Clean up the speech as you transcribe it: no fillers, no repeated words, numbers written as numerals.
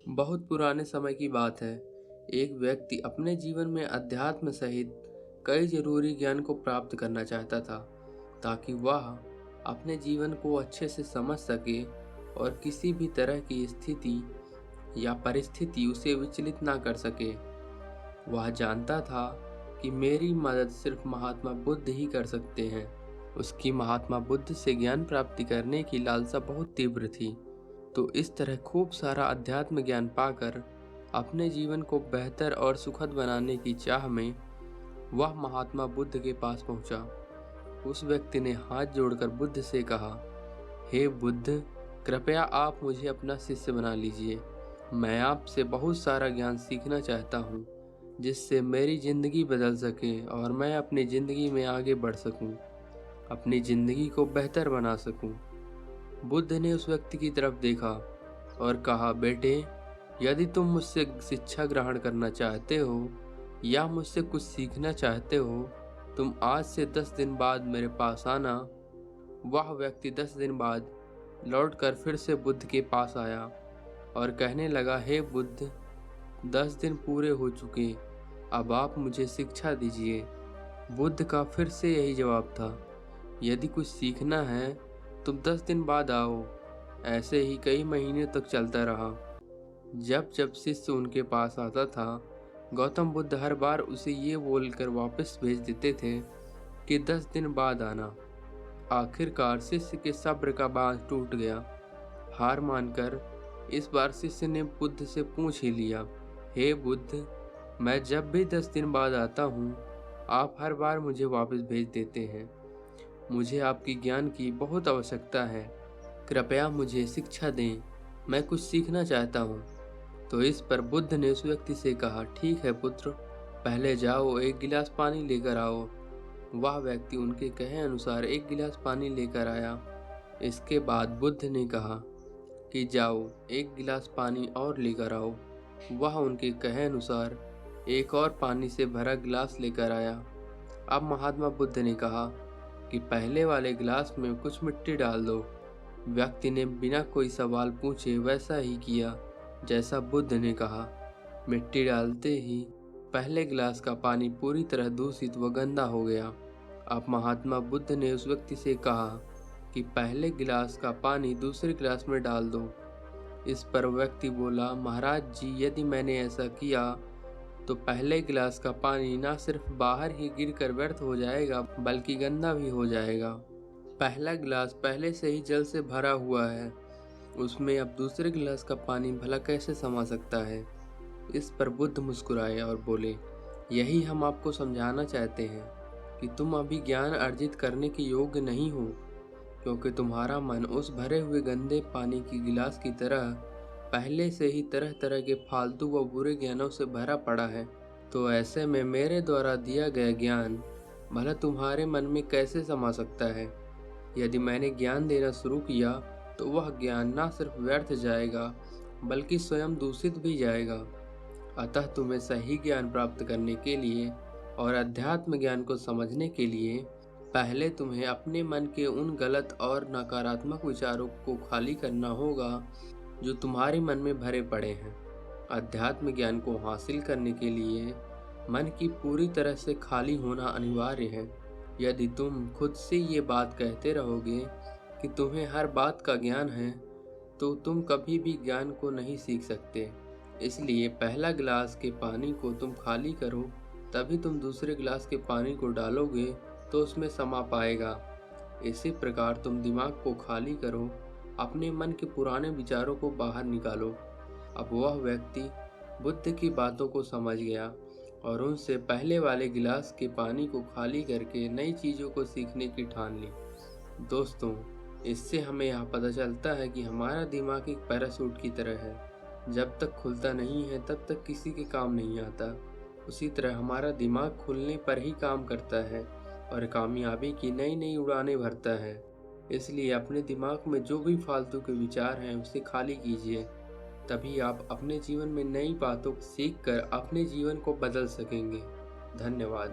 बहुत पुराने समय की बात है। एक व्यक्ति अपने जीवन में अध्यात्म सहित कई जरूरी ज्ञान को प्राप्त करना चाहता था, ताकि वह अपने जीवन को अच्छे से समझ सके और किसी भी तरह की स्थिति या परिस्थिति उसे विचलित ना कर सके। वह जानता था कि मेरी मदद सिर्फ महात्मा बुद्ध ही कर सकते हैं। उसकी महात्मा बुद्ध से ज्ञान प्राप्ति करने की लालसा बहुत तीव्र थी। तो इस तरह खूब सारा अध्यात्म ज्ञान पाकर अपने जीवन को बेहतर और सुखद बनाने की चाह में वह महात्मा बुद्ध के पास पहुंचा। उस व्यक्ति ने हाथ जोड़कर बुद्ध से कहा, हे बुद्ध, कृपया आप मुझे अपना शिष्य बना लीजिए। मैं आपसे बहुत सारा ज्ञान सीखना चाहता हूँ, जिससे मेरी जिंदगी बदल सके और मैं अपनी जिंदगी में आगे बढ़ सकूं, अपनी जिंदगी को बेहतर बना सकूं। बुद्ध ने उस व्यक्ति की तरफ देखा और कहा, बेटे, यदि तुम मुझसे शिक्षा ग्रहण करना चाहते हो या मुझसे कुछ सीखना चाहते हो, तुम आज से 10 दिन बाद मेरे पास आना। वह व्यक्ति 10 दिन बाद लौटकर फिर से बुद्ध के पास आया और कहने लगा, हे बुद्ध, 10 दिन पूरे हो चुके, अब आप मुझे शिक्षा दीजिए। बुद्ध का फिर से यही जवाब था, यदि कुछ सीखना है तुम 10 दिन बाद आओ। ऐसे ही कई महीने तक चलता रहा। जब जब शिष्य उनके पास आता था, गौतम बुद्ध हर बार उसे ये बोलकर वापस भेज देते थे कि 10 दिन बाद आना। आखिरकार शिष्य के सब्र का बांध टूट गया। हार मानकर इस बार शिष्य ने बुद्ध से पूछ ही लिया, हे बुद्ध, मैं जब भी 10 दिन बाद आता हूँ, आप हर बार मुझे वापस भेज देते हैं। मुझे आपकी ज्ञान की बहुत आवश्यकता है। कृपया मुझे शिक्षा दें, मैं कुछ सीखना चाहता हूँ। तो इस पर बुद्ध ने उस व्यक्ति से कहा, ठीक है पुत्र, पहले जाओ एक गिलास पानी लेकर आओ। वह व्यक्ति उनके कहे अनुसार एक गिलास पानी लेकर आया। इसके बाद बुद्ध ने कहा कि जाओ एक गिलास पानी और लेकर आओ। वह उनके कहे अनुसार एक और पानी से भरा गिलास लेकर आया। अब महात्मा बुद्ध ने कहा कि पहले वाले गिलास में कुछ मिट्टी डाल दो। व्यक्ति ने बिना कोई सवाल पूछे वैसा ही किया जैसा बुद्ध ने कहा। मिट्टी डालते ही पहले गिलास का पानी पूरी तरह दूषित व गंदा हो गया। अब महात्मा बुद्ध ने उस व्यक्ति से कहा कि पहले गिलास का पानी दूसरे गिलास में डाल दो। इस पर व्यक्ति बोला, महाराज जी, यदि मैंने ऐसा किया तो पहले गिलास का पानी ना सिर्फ बाहर ही गिरकर व्यर्थ हो जाएगा, बल्कि गंदा भी हो जाएगा। पहला गिलास पहले से ही जल से भरा हुआ है, उसमें अब दूसरे गिलास का पानी भला कैसे समा सकता है। इस पर बुद्ध मुस्कुराए और बोले, यही हम आपको समझाना चाहते हैं कि तुम अभी ज्ञान अर्जित करने के योग्य नहीं हो, क्योंकि तुम्हारा मन उस भरे हुए गंदे पानी की गिलास की तरह पहले से ही तरह तरह के फालतू व बुरे ज्ञानों से भरा पड़ा है। तो ऐसे में मेरे द्वारा दिया गया ज्ञान भला तुम्हारे मन में कैसे समा सकता है। यदि मैंने ज्ञान देना शुरू किया तो वह ज्ञान न सिर्फ व्यर्थ जाएगा, बल्कि स्वयं दूषित भी जाएगा। अतः तुम्हें सही ज्ञान प्राप्त करने के लिए और अध्यात्म ज्ञान को समझने के लिए पहले तुम्हें अपने मन के उन गलत और नकारात्मक विचारों को खाली करना होगा जो तुम्हारे मन में भरे पड़े हैं। अध्यात्म ज्ञान को हासिल करने के लिए मन की पूरी तरह से खाली होना अनिवार्य है। यदि तुम खुद से ये बात कहते रहोगे कि तुम्हें हर बात का ज्ञान है, तो तुम कभी भी ज्ञान को नहीं सीख सकते। इसलिए पहला गिलास के पानी को तुम खाली करो, तभी तुम दूसरे गिलास के पानी को डालोगे तो उसमें समा पाएगा। इसी प्रकार तुम दिमाग को खाली करो, अपने मन के पुराने विचारों को बाहर निकालो। अब वह व्यक्ति बुद्ध की बातों को समझ गया और उनसे पहले वाले गिलास के पानी को खाली करके नई चीज़ों को सीखने की ठान ली। दोस्तों, इससे हमें यह पता चलता है कि हमारा दिमाग एक पैराशूट की तरह है, जब तक खुलता नहीं है तब तक किसी के काम नहीं आता। उसी तरह हमारा दिमाग खुलने पर ही काम करता है और कामयाबी की नई नई उड़ानें भरता है। इसलिए अपने दिमाग में जो भी फालतू के विचार हैं उसे खाली कीजिए, तभी आप अपने जीवन में नई बातों को सीख कर अपने जीवन को बदल सकेंगे। धन्यवाद।